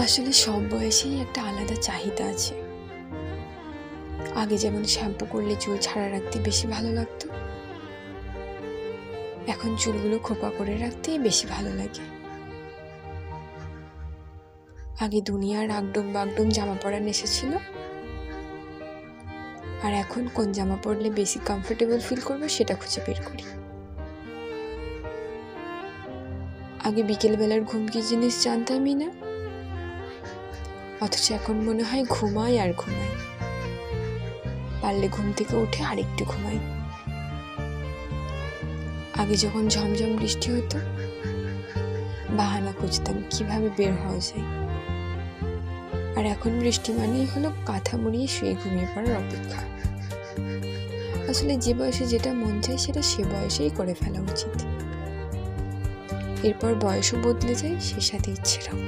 আসলে সব বয়সেই একটা আলাদা চাহিদা আছে। আগে যেমন শ্যাম্পু করলে চুল ছাড়া রাখতে বেশি ভালো লাগতো, এখন চুলগুলো খোপা করে রাখতেই বেশি ভালো লাগে। আগে দুনিয়ার আগডুম বাগডুম জামা পরার নেশা ছিল, আর এখন কোন জামা পরলে বেশি কমফোর্টেবল ফিল করবো সেটা খুঁজে বের করি। আগে বিকেলবেলার ঘুম কি জিনিস জানতামই না, অথচ এখন মনে হয় ঘুমাই আর ঘুমাই, পারলে ঘুম থেকে উঠে আরেকটু ঘুমাই। আগে যখন ঝমঝম বৃষ্টি হতো, বাহানা খুঁজতাম কিভাবে বের হওয়া যায়, আর এখন বৃষ্টি মানেই হলো কাঁথা মুড়িয়ে শুয়ে ঘুমিয়ে পড়ার অপেক্ষা। আসলে যে বয়সে যেটা মন চায় সেটা সে বয়সেই করে ফেলা উচিত। এরপর বয়সও বদলে যায়, সে সাথে ইচ্ছেরাও।